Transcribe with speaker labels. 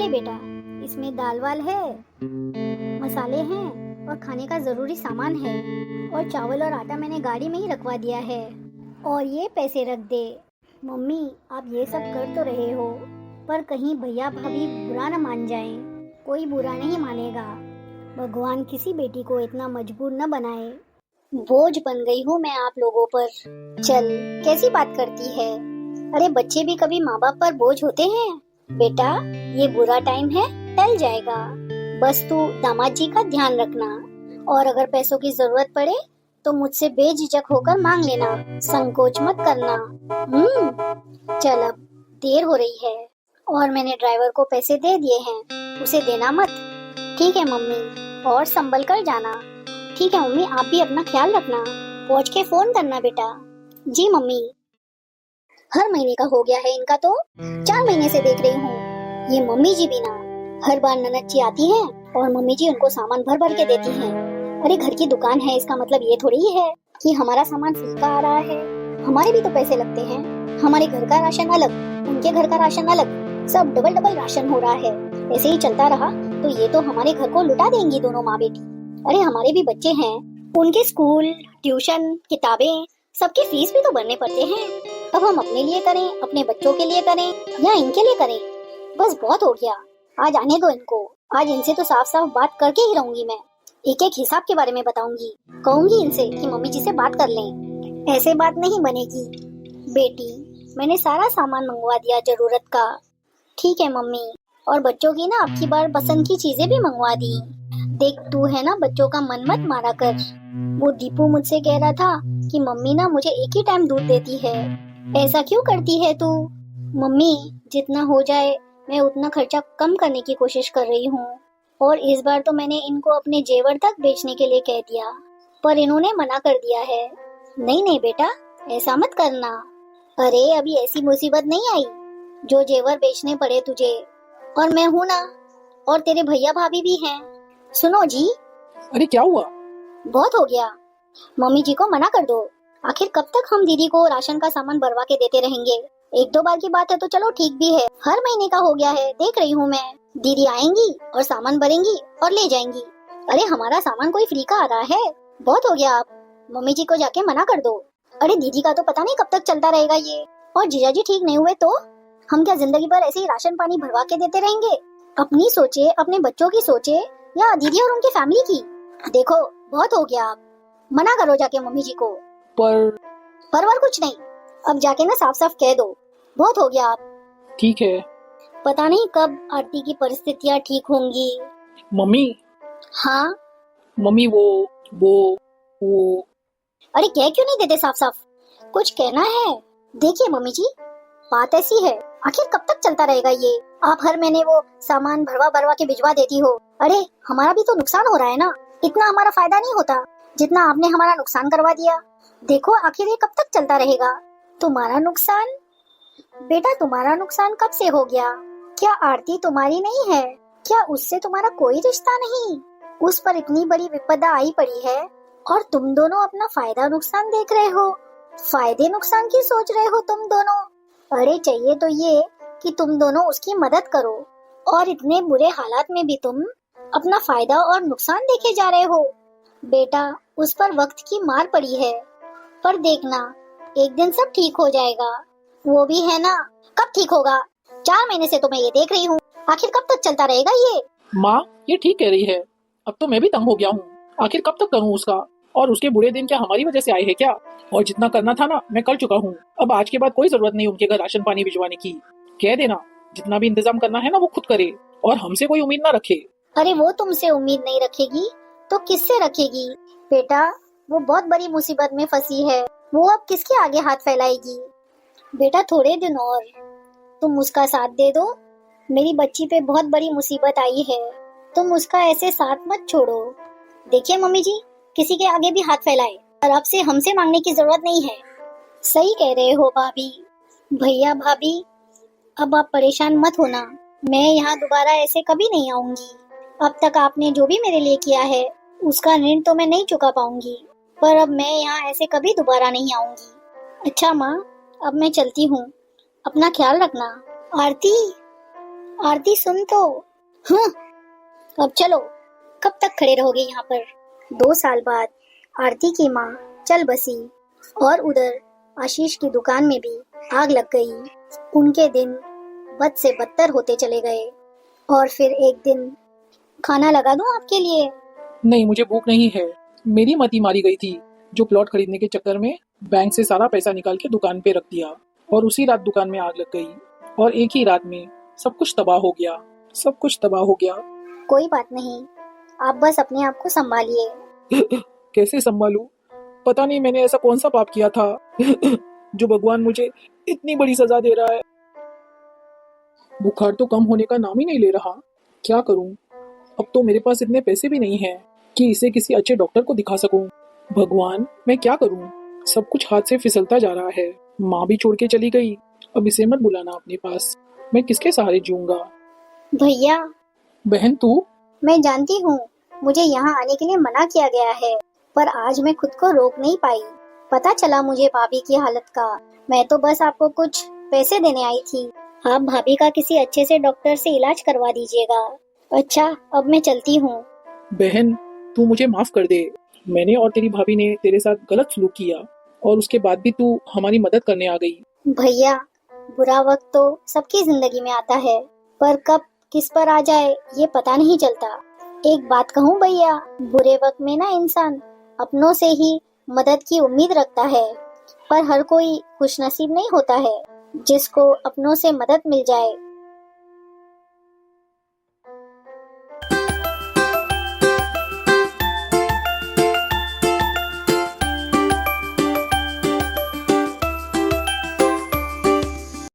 Speaker 1: ले बेटा, इसमें दाल वाल है, मसाले हैं और खाने का ज़रूरी सामान है, और चावल और आटा मैंने गाड़ी में ही रखवा दिया है। और ये पैसे रख दे। मम्मी, आप ये सब कर तो रहे हो, पर कहीं भैया भाभी बुरा न मान जाएं। कोई बुरा नहीं मानेगा। भगवान किसी बेटी को इतना मजबूर न बनाए। बोझ बन गई हूँ मैं आप लोगों पर। चल, कैसी बात करती है? अरे बच्चे भी कभी माँ बाप पर बोझ होते हैं? बेटा, ये बुरा टाइम है, टल जाएगा। बस तू दामाद जी का ध्यान रखना, और अगर पैसों की जरूरत पड़े तो मुझसे बेझिझक होकर मांग लेना, संकोच मत करना। चल, अब देर हो रही है और मैंने ड्राइवर को पैसे दे दिए हैं, उसे देना मत। ठीक है मम्मी, और संभल कर जाना। ठीक है मम्मी, आप भी अपना ख्याल रखना। पहुँच के फोन करना बेटा। जी मम्मी। हर महीने का हो गया है इनका तो, 4 महीने से देख रही हूँ। ये मम्मी जी भी ना, हर बार ननद जी आती हैं और मम्मी जी उनको सामान भर भर के देती हैं। अरे घर की दुकान है, इसका मतलब ये थोड़ी है कि हमारा सामान फीका आ रहा है। हमारे भी तो पैसे लगते हैं। हमारे घर का राशन अलग, उनके घर का राशन अलग, सब डबल डबल राशन हो रहा है। ऐसे ही चलता रहा तो ये तो हमारे घर को लुटा देंगी दोनों माँ बेटी। अरे हमारे भी बच्चे हैं, उनके स्कूल, ट्यूशन, किताबें, सबकी फीस भी तो भरने पड़ते हैं। अब हम अपने लिए करें, अपने बच्चों के लिए करें, या इनके लिए करें? बस बहुत हो गया। आज आने दो इनको। आज इनसे तो साफ साफ बात करके ही रहूंगी मैं। एक एक हिसाब के बारे में बताऊंगी। कहूंगी इनसे कि मम्मी जी से बात कर लें। ऐसे बात नहीं बनेगी बेटी। मैंने सारा सामान मंगवा दिया जरूरत का। ठीक है मम्मी, और बच्चों की ना अब की बार पसंद की चीजें भी मंगवा दी। देख, तू है ना, बच्चों का मन मत मारा कर। वो दीपू मुझसे कह रहा था कि मम्मी ना मुझे एक ही टाइम दूध देती है। ऐसा क्यों करती है तू? मम्मी, जितना हो जाए मैं उतना खर्चा कम करने की कोशिश कर रही हूँ। और इस बार तो मैंने इनको अपने जेवर तक बेचने के लिए कह दिया, पर इन्होंने मना कर दिया है। नहीं नहीं बेटा, ऐसा मत करना। अरे अभी ऐसी मुसीबत नहीं आई जो जेवर बेचने पड़े तुझे। और मैं हूँ ना, और तेरे भैया भाभी भी हैं। सुनो जी।
Speaker 2: अरे क्या हुआ?
Speaker 1: बहुत हो गया। मम्मी जी को मना कर दो। आखिर कब तक हम दीदी को राशन का सामान भरवा के देते रहेंगे? 1-2 बार की बात है तो चलो ठीक भी है, हर महीने का हो गया है, देख रही हूँ मैं। दीदी आएंगी और सामान भरेंगी और ले जाएंगी। अरे हमारा सामान कोई फ्री का आ रहा है? बहुत हो गया। आप मम्मी जी को जाके मना कर दो। अरे दीदी का तो पता नहीं कब तक चलता रहेगा ये। और जीजा जी ठीक नहीं हुए तो हम क्या जिंदगी भर ऐसे ही राशन पानी भरवा के देते रहेंगे? अपनी सोचे, अपने बच्चों की सोचे, या दीदी और उनकी फैमिली की। देखो बहुत हो गया। आप मना करो जाके मम्मी जी को। परवर कुछ नहीं, अब जाके ना साफ साफ कह दो। बहुत हो गया। आप
Speaker 2: ठीक है।
Speaker 1: पता नहीं कब आरती की परिस्थितियाँ ठीक होंगी।
Speaker 2: मम्मी।
Speaker 1: हाँ
Speaker 2: मम्मी, वो
Speaker 1: अरे कह क्यों नहीं देते साफ साफ? कुछ कहना है? देखिए मम्मी जी, बात ऐसी है, आखिर कब तक चलता रहेगा ये? आप हर महीने वो सामान भरवा भरवा के भिजवा देती हो। अरे हमारा भी तो नुकसान हो रहा है ना। इतना हमारा फायदा नहीं होता जितना आपने हमारा नुकसान करवा दिया। देखो आखिर ये कब तक चलता रहेगा? तुम्हारा नुकसान? बेटा तुम्हारा नुकसान कब से हो गया? क्या आरती तुम्हारी नहीं है? क्या उससे तुम्हारा कोई रिश्ता नहीं? उस पर इतनी बड़ी विपदा आई पड़ी है और तुम दोनों अपना फायदा नुकसान देख रहे हो। फायदे नुकसान की सोच रहे हो तुम दोनों। अरे चाहिए तो ये कि तुम दोनों उसकी मदद करो, और इतने बुरे हालात में भी तुम अपना फायदा और नुकसान देखे जा रहे हो। बेटा उस पर वक्त की मार पड़ी है, पर देखना एक दिन सब ठीक हो जाएगा। वो भी है ना। कब ठीक होगा? 4 महीने से तो मैं ये देख रही हूँ। आखिर कब तक चलता रहेगा ये?
Speaker 2: माँ, ये ठीक कह रही है। अब तो मैं भी तंग हो गया हूँ। आखिर कब तक करूँ उसका? और उसके बुरे दिन क्या हमारी वजह से आए हैं क्या? और जितना करना था ना, मैं कर चुका हूँ। अब आज के बाद कोई जरूरत नहीं उनके घर राशन पानी भिजवाने की। कह देना जितना भी इंतजाम करना है ना वो खुद करे, और हमसे कोई उम्मीद ना रखे।
Speaker 1: अरे वो तुमसे उम्मीद नहीं रखेगी तो किससे रखेगी? बेटा वो बहुत बड़ी मुसीबत में फंसी है, वो अब किसके आगे हाथ फैलाएगी? बेटा थोड़े दिन और तुम उसका साथ दे दो। मेरी बच्ची पे बहुत बड़ी मुसीबत आई है, तुम उसका ऐसे साथ मत छोड़ो। देखिए मम्मी जी, किसी के आगे भी हाथ फैलाए और अब से हमसे मांगने की जरूरत नहीं है। सही कह रहे हो भाभी। भैया भाभी, अब आप परेशान मत होना। मैं यहाँ दोबारा ऐसे कभी नहीं आऊंगी। अब तक आपने जो भी मेरे लिए किया है उसका ऋण तो मैं नहीं चुका पाऊंगी, पर अब मैं यहाँ ऐसे कभी दोबारा नहीं आऊंगी। अच्छा माँ, अब मैं चलती हूँ, अपना ख्याल रखना। आरती, आरती सुन तो। हाँ, अब चलो, कब तक खड़े रहोगे यहाँ पर? 2 साल बाद आरती की माँ चल बसी और उधर आशीष की दुकान में भी आग लग गई। उनके दिन बद से बदतर होते चले गए। और फिर एक दिन, खाना लगा दूं आपके लिए?
Speaker 2: नहीं, मुझे भूख नहीं है। मेरी मती मारी गई थी जो प्लॉट खरीदने के चक्कर में बैंक से सारा पैसा निकाल के दुकान पे रख दिया और उसी रात दुकान में आग लग गई और एक ही रात में सब कुछ तबाह हो गया। सब कुछ तबाह हो गया।
Speaker 1: कोई बात नहीं, आप बस अपने आप को संभालिए।
Speaker 2: कैसे संभालूं? पता नहीं मैंने ऐसा कौन सा पाप किया था जो भगवान मुझे इतनी बड़ी सजा दे रहा है। बुखार तो कम होने का नाम ही नहीं ले रहा। क्या करूं? अब तो मेरे पास इतने पैसे भी नहीं हैं कि इसे किसी अच्छे डॉक्टर को दिखा सकूं। भगवान, मैं क्या करूं? सब कुछ हाथ से फिसलता जा रहा है। माँ भी छोड़ के चली गई। अब इसे मत बुलाना अपने पास। मैं किसके सहारे जीऊंगा?
Speaker 1: भैया,
Speaker 2: बहन तू?
Speaker 1: मैं जानती हूँ मुझे यहाँ आने के लिए मना किया गया है, पर आज मैं खुद को रोक नहीं पाई। पता चला मुझे भाभी की हालत का। मैं तो बस आपको कुछ पैसे देने आई थी। आप भाभी का किसी अच्छे से डॉक्टर से इलाज करवा दीजिएगा। अच्छा, अब मैं चलती हूँ।
Speaker 2: बहन, तू मुझे माफ कर दे। मैंने और तेरी भाभी ने तेरे साथ गलत सलूक किया और उसके बाद भी तू हमारी मदद करने आ गई।
Speaker 1: भैया, बुरा वक्त तो सबकी जिंदगी में आता है, पर कब किस पर आ जाए ये पता नहीं चलता। एक बात कहूँ भैया, बुरे वक्त में ना इंसान अपनों से ही मदद की उम्मीद रखता है, पर हर कोई खुशनसीब नहीं होता है जिसको अपनों से मदद मिल जाए।